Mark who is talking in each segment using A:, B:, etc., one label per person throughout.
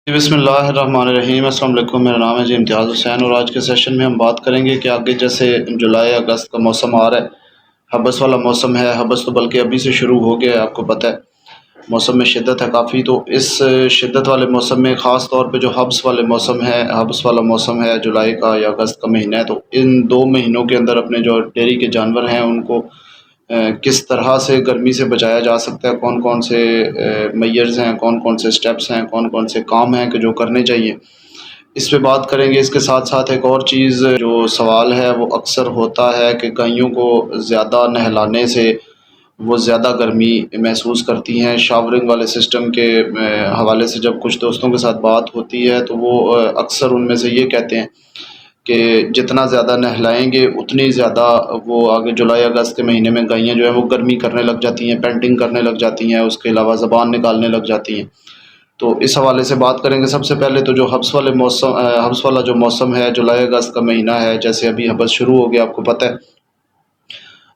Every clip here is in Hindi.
A: बिस्मिल्लाहिर्रहमानिर्रहीम। अस्सलाम वालेकुम। मेरा नाम है जी इम्तियाज़ हुसैन और आज के सेशन में हम बात करेंगे कि आगे जैसे जुलाई अगस्त का मौसम आ रहा है, हबस वाला मौसम है। हबस तो बल्कि अभी से शुरू हो गया है, आपको पता है। मौसम में शिद्दत है काफ़ी, तो इस शिद्दत वाले मौसम में ख़ास तौर पे जो हब्स वाले मौसम है, हब्स वाला मौसम है जुलाई का या अगस्त का महीना है, तो इन 2 महीनों के अंदर अपने जो डेयरी के जानवर हैं उनको किस तरह से गर्मी से बचाया जा सकता है, कौन-कौन से मेजर्स हैं, कौन-कौन से स्टेप्स हैं, कौन-कौन से काम हैं कि जो करने चाहिए, इस पे बात करेंगे। इसके साथ-साथ एक और चीज़ जो सवाल है वो अक्सर होता है कि गायों को ज़्यादा नहलाने से वो ज़्यादा गर्मी महसूस करती हैं। शावरिंग वाले सिस्टम के हवाले से जब कुछ दोस्तों के साथ बात होती है तो वो अक्सर उनमें से ये कहते हैं कि जितना ज़्यादा नहलाएँगे उतनी ज़्यादा वो आगे जुलाई अगस्त के महीने में गायें जो हैं वो गर्मी करने लग जाती हैं, पैंटिंग करने लग जाती हैं, उसके अलावा ज़बान निकालने लग जाती हैं। तो इस हवाले से बात करेंगे। सबसे पहले तो जो हब्स वाला जो मौसम है, जुलाई अगस्त का महीना है, जैसे अभी हबस शुरू हो गया, आपको पता है।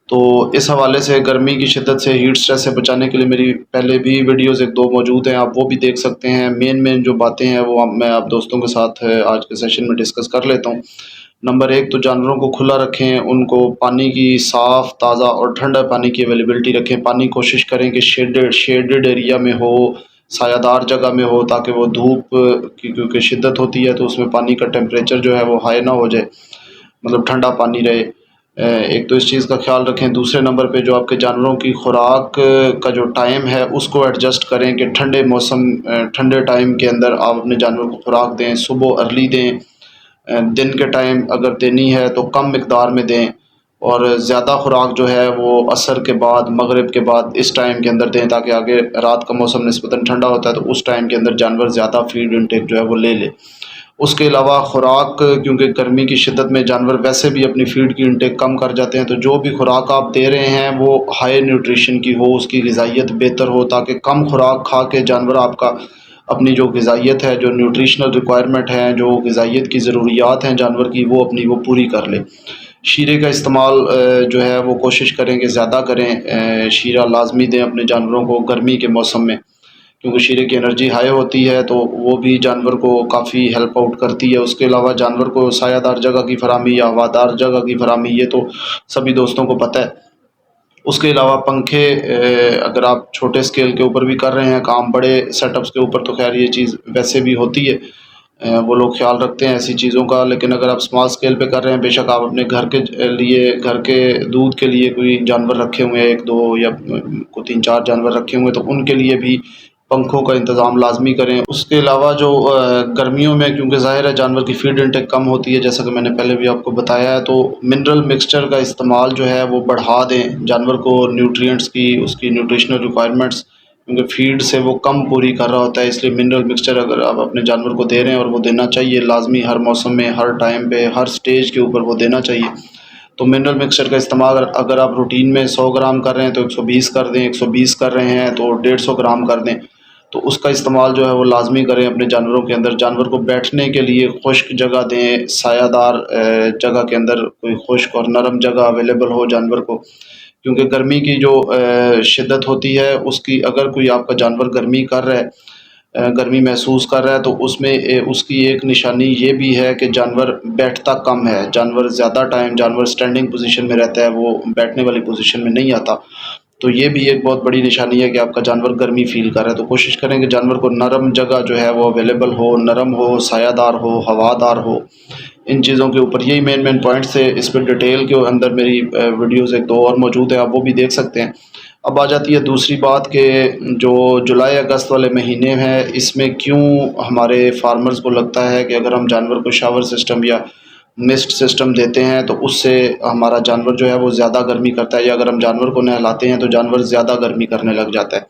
A: तो इस हवाले से गर्मी की शिद्दत से, हीट स्ट्रेस से बचाने के लिए मेरी पहले भी वीडियोज़ 1-2 मौजूद हैं, आप वो भी देख सकते हैं। मेन जो बातें हैं वो मैं आप दोस्तों के साथ आज के सेशन में डिस्कस कर लेता हूँ। नंबर 1 तो जानवरों को खुला रखें, उनको पानी की साफ़, ताज़ा और ठंडा पानी की अवेलेबिलिटी रखें। पानी कोशिश करें कि शेडेड एरिया में हो, सायादार जगह में हो, ताकि वो धूप की क्योंकि शिद्दत होती है तो उसमें पानी का टेम्परेचर जो है वो हाई ना हो जाए, मतलब ठंडा पानी रहे। एक तो इस चीज़ का ख़्याल रखें। दूसरे नंबर पे जो आपके जानवरों की खुराक का जो टाइम है उसको एडजस्ट करें कि ठंडे टाइम के अंदर आप अपने जानवर को खुराक दें, सुबह अर्ली दें। दिन के टाइम अगर देनी है तो कम मिकदार में दें और ज़्यादा खुराक जो है वो असर के बाद, मगरिब के बाद इस टाइम के अंदर दें, ताकि आगे रात का मौसम निस्बतन ठंडा होता है तो उस टाइम के अंदर जानवर ज़्यादा फ़ीड इनटेक जो है वो ले ले। उसके अलावा खुराक, क्योंकि गर्मी की शिद्दत में जानवर वैसे भी अपनी फ़ीड की इनटेक कम कर जाते हैं, तो जो भी खुराक आप दे रहे हैं वो हाई न्यूट्रिशन की हो, उसकी ग़िज़ाइयत बेहतर हो, ताकि कम खुराक खा के जानवर आपका अपनी जो ग़िज़ाइयत है, जो न्यूट्रिशनल रिक्वायरमेंट है, जो ग़िज़ाइयत की ज़रूरियात हैं जानवर की, वो अपनी वो पूरी कर ले। शीरे का इस्तेमाल जो है वो कोशिश करें कि ज़्यादा करें। शीरा लाज़मी दें अपने जानवरों को गर्मी के मौसम में, क्योंकि शीरे की एनर्जी हाई होती है तो वो भी जानवर को काफ़ी हेल्प आउट करती है। उसके अलावा जानवर को सायादार जगह की फ़राहमी या हवादार जगह की फ़राहमी, ये तो सभी दोस्तों को पता है। उसके अलावा पंखे, अगर आप छोटे स्केल के ऊपर भी कर रहे हैं काम, बड़े सेटअप्स के ऊपर तो ख़ैर ये चीज़ वैसे भी होती है। वो लोग ख़्याल रखते हैं ऐसी चीज़ों का, लेकिन अगर आप स्मॉल स्केल पे कर रहे हैं, बेशक आप अपने घर के लिए, घर के दूध के लिए कोई जानवर रखे हुए हैं, 1-2 या को 3-4 जानवर रखे हुए हैं, तो उनके लिए भी पंखों का इंतज़ाम लाज़मी करें। उसके अलावा जो गर्मियों में, क्योंकि ज़ाहिर है जानवर की फ़ीड इनटेक कम होती है, जैसा कि मैंने पहले भी आपको बताया है, तो मिनरल मिक्सचर का इस्तेमाल जो है वो बढ़ा दें। जानवर को न्यूट्रिएंट्स की, उसकी न्यूट्रिशनल रिक्वायरमेंट्स, क्योंकि फ़ीड से वो कम पूरी कर रहा होता है, इसलिए मिनरल मिक्सचर अगर आप अपने जानवर को दे रहे हैं, और वो देना चाहिए लाज़मी, हर मौसम में, हर टाइम पे, हर स्टेज के ऊपर वो देना चाहिए। तो मिनरल मिक्सचर का इस्तेमाल अगर आप रूटीन में 100 ग्राम कर रहे हैं तो 120 कर दें, 120 कर रहे हैं तो 150 ग्राम कर दें। तो उसका इस्तेमाल जो है वो लाज़मी करें अपने जानवरों के अंदर। जानवर को बैठने के लिए खुश्क जगह दें, सायादार जगह के अंदर कोई खुश्क और नरम जगह अवेलेबल हो जानवर को, क्योंकि गर्मी की जो शिद्दत होती है उसकी, अगर कोई आपका जानवर गर्मी कर रहा है, गर्मी महसूस कर रहा है, तो उसमें उसकी एक निशानी ये भी है कि जानवर बैठता कम है। जानवर स्टैंडिंग पोजीशन में रहता है, वो बैठने वाली पोजीशन में नहीं आता। तो ये भी एक बहुत बड़ी निशानी है कि आपका जानवर गर्मी फ़ील कर रहा है। तो कोशिश करें कि जानवर को नरम जगह जो है वो अवेलेबल हो, नरम हो, सायादार हो, हवादार हो। इन चीज़ों के ऊपर यही मेन पॉइंट्स थे। इस पे डिटेल के अंदर मेरी वीडियोज़ 1-2 और मौजूद हैं, आप वो भी देख सकते हैं। अब आ जाती है दूसरी बात कि जो जुलाई अगस्त वाले महीने हैं, इसमें क्यों हमारे फार्मर्स को लगता है कि अगर हम जानवर को शावर सिस्टम या मिस्ट सिस्टम देते हैं तो उससे हमारा जानवर जो है वो ज़्यादा गर्मी करता है, या अगर हम जानवर को नहलाते हैं तो जानवर ज़्यादा गर्मी करने लग जाता है।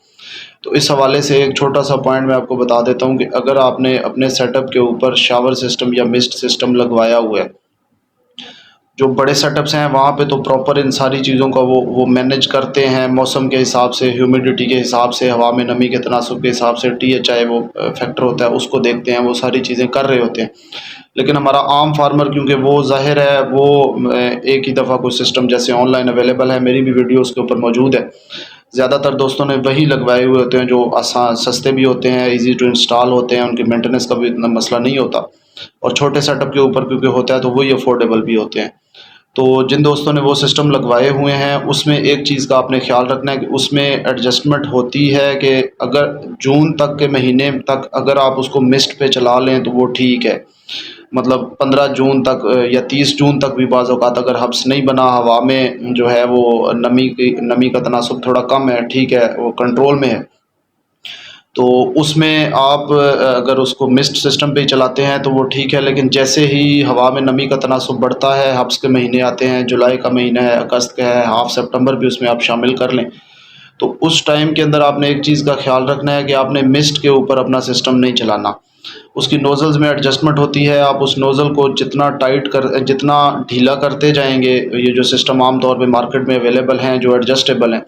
A: तो इस हवाले से एक छोटा-सा पॉइंट मैं आपको बता देता हूँ कि अगर आपने अपने सेटअप के ऊपर शावर सिस्टम या मिस्ट सिस्टम लगवाया हुआ है, जो बड़े सेटअप्स हैं वहाँ पे तो प्रॉपर इन सारी चीज़ों का वो मैनेज करते हैं, मौसम के हिसाब से, ह्यूमिडिटी के हिसाब से, हवा में नमी के तनासुब के हिसाब से, टीएचआई वो फैक्टर होता है उसको देखते हैं, वो सारी चीज़ें कर रहे होते हैं। लेकिन हमारा आम फार्मर, क्योंकि वो ज़ाहिर है वो एक ही दफ़ा कोई सिस्टम जैसे ऑनलाइन अवेलेबल है, मेरी भी वीडियो उसके ऊपर मौजूद है। ज़्यादातर दोस्तों ने वही लगवाए हुए होते हैं जो आसान सस्ते भी होते हैं, ईज़ी टू इंस्टॉल होते हैं, उनकी मेंटेनेंस का भी इतना मसला नहीं होता और छोटे सेटअप के ऊपर क्योंकि होता है तो वही अफोर्डेबल भी होते हैं। तो जिन दोस्तों ने वो सिस्टम लगवाए हुए हैं उसमें एक चीज़ का आपने ख़्याल रखना है कि उसमें एडजस्टमेंट होती है कि अगर जून तक के महीने तक अगर आप उसको मिस्ट पे चला लें तो वो ठीक है। मतलब 15 जून तक या 30 जून तक भी बाज़ औक़ात अगर हब्स नहीं बना, हवा में जो है वो नमी का तनासुब थोड़ा कम है, ठीक है, वो कंट्रोल में है। तो उसमें आप अगर उसको मिस्ट सिस्टम पे ही चलाते हैं तो वो ठीक है, लेकिन जैसे ही हवा में नमी का तनासुब बढ़ता है, हब्स के महीने आते हैं, जुलाई का महीना है, अगस्त का है, हाफ़ सितंबर भी उसमें आप शामिल कर लें, तो उस टाइम के अंदर आपने एक चीज़ का ख़्याल रखना है कि आपने मिस्ट के ऊपर अपना सिस्टम नहीं चलाना। उसकी नोज़ल्स में एडजस्टमेंट होती है, आप उस नोज़ल को जितना ढीला करते जाएँगे, ये जो सिस्टम आम तौर पे मार्केट में अवेलेबल हैं, जो एडजस्टेबल हैं,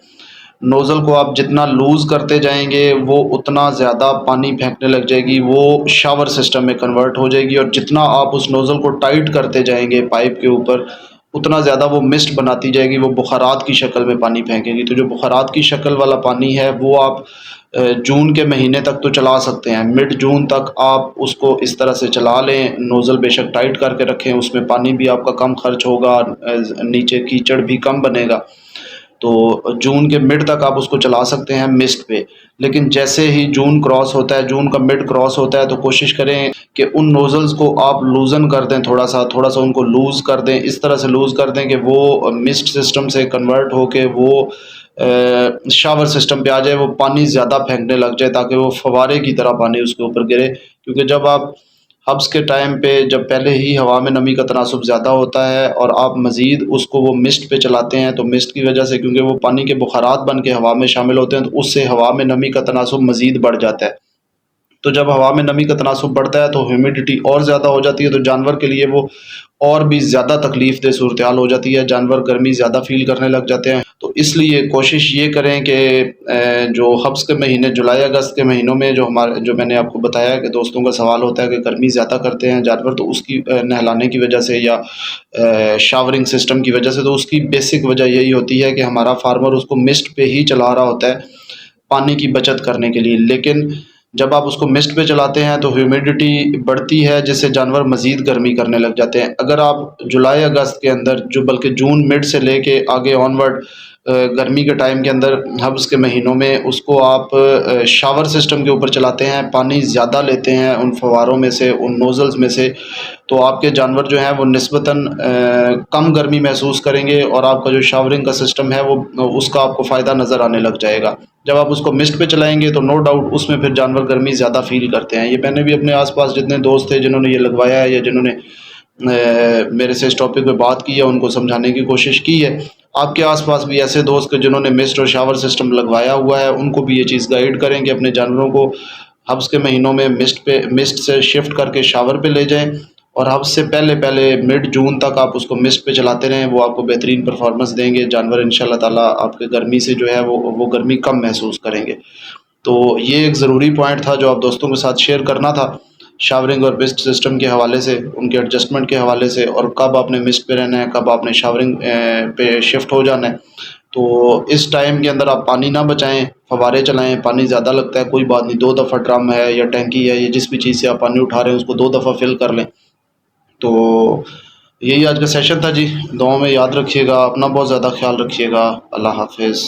A: नोज़ल को आप जितना लूज़ करते जाएँगे, वो उतना ज़्यादा पानी फेंकने लग जाएगी, वो शावर सिस्टम में कन्वर्ट हो जाएगी और जितना आप उस नोज़ल को टाइट करते जाएँगे पाइप के ऊपर, उतना ज़्यादा वो मिस्ट बनाती जाएगी, वो बुखारात की शक्ल में पानी फेंकेगी। तो जो बुखारात की शक्ल वाला पानी है, वो आप जून के महीने तक तो चला सकते हैं, मिड जून तक आप उसको इस तरह से चला लें, नोज़ल बेशक टाइट करके रखें, उसमें पानी भी आपका कम खर्च होगा, नीचे कीचड़ भी कम बनेगा। तो जून के मिड तक आप उसको चला सकते हैं मिस्ट पे। लेकिन जैसे ही जून क्रॉस होता है, जून का मिड क्रॉस होता है, तो कोशिश करें कि उन नोज़ल्स को आप लूज़न कर दें थोड़ा-सा उनको लूज़ कर दें, इस तरह से लूज़ कर दें कि वो मिस्ट सिस्टम से कन्वर्ट होके वो शावर सिस्टम पे आ जाए, वो पानी ज़्यादा फेंकने लग जाए ताकि वो फव्वारे की तरह पानी उसके ऊपर गिरे। क्योंकि जब आप हब्स के टाइम पे जब पहले ही हवा में नमी का तनासुब ज़्यादा होता है और आप मज़ीद उसको वो मिस्ट पे चलाते हैं, तो मिस्ट की वजह से क्योंकि वो पानी के बुखारात बन के हवा में शामिल होते हैं, तो उससे हवा में नमी का तनासुब मज़ीद बढ़ जाता है। तो जब हवा में नमी का तनासुब बढ़ता है तो ह्यूमिडिटी और ज़्यादा हो जाती है, तो जानवर के लिए वो और भी ज़्यादा तकलीफ़ दह सूरत हाल हो जाती है, जानवर गर्मी ज़्यादा फ़ील करने लग जाते हैं। तो इसलिए कोशिश ये करें कि जो हब्स के महीने जुलाई अगस्त के महीनों में जो मैंने आपको बताया कि दोस्तों का सवाल होता है कि गर्मी ज़्यादा करते हैं जानवर, तो उसकी नहलाने की वजह से या शावरिंग सिस्टम की वजह से, तो उसकी बेसिक वजह यही होती है कि हमारा फार्मर उसको मिस्ट पे ही चला रहा होता है, पानी की बचत करने के लिए। लेकिन जब आप उसको मिस्ट पे चलाते हैं तो ह्यूमिडिटी बढ़ती है जिससे जानवर मज़ीद गर्मी करने लग जाते हैं। अगर आप जुलाई अगस्त के अंदर जो बल्कि जून मिड से लेके आगे ऑनवर्ड गर्मी के टाइम के अंदर हब्स के महीनों में उसको आप शावर सिस्टम के ऊपर चलाते हैं, पानी ज़्यादा लेते हैं उन फव्वारों में से, उन नोज़ल्स में से, तो आपके जानवर जो हैं वो निस्बतन कम गर्मी महसूस करेंगे और आपका जो शावरिंग का सिस्टम है वो उसका आपको फ़ायदा नज़र आने लग जाएगा। जब आप उसको मिस्ट पे चलाएँगे तो नो डाउट उसमें फिर जानवर गर्मी ज़्यादा फ़ील करते हैं। ये मैंने भी अपने आस-पास जितने दोस्त थे जिन्होंने ये लगवाया है या जिन्होंने मेरे से इस टॉपिक पे बात की है, उनको समझाने की कोशिश की है। आपके आस-पास भी ऐसे दोस्त जिन्होंने मिस्ट और शावर सिस्टम लगवाया हुआ है, उनको भी ये चीज़ गाइड करें कि अपने जानवरों को हब्स के महीनों में मिस्ट से शिफ्ट करके शावर पे ले जाएँ और हब्स से पहले-पहले मिड जून तक आप उसको मिस्ट पे चलाते रहें, वो आपको बेहतरीन परफ़ॉर्मेंस देंगे। जानवर इंशाअल्लाह ताला आपके गर्मी से जो है वो गर्मी कम महसूस करेंगे। तो ये एक ज़रूरी पॉइंट था जो आप दोस्तों के साथ शेयर करना था, शावरिंग और मिस्ट सिस्टम के हवाले से, उनके एडजस्टमेंट के हवाले से और कब आपने मिस्ट पे रहना है, कब आपने शावरिंग पे शिफ्ट हो जाना है। तो इस टाइम के अंदर आप पानी ना बचाएँ, फव्वारे चलाएँ, पानी ज़्यादा लगता है, कोई बात नहीं, 2 दफ़ा ड्रम है या टंकी है या जिस भी चीज़ से आप पानी उठा रहे हैं उसको 2 दफ़ा फ़िल कर लें। तो यही आज का सेशन था जी, दुआओं में याद रखिएगा, अपना बहुत ज़्यादा ख़्याल रखिएगा। अल्लाह हाफ़िज़।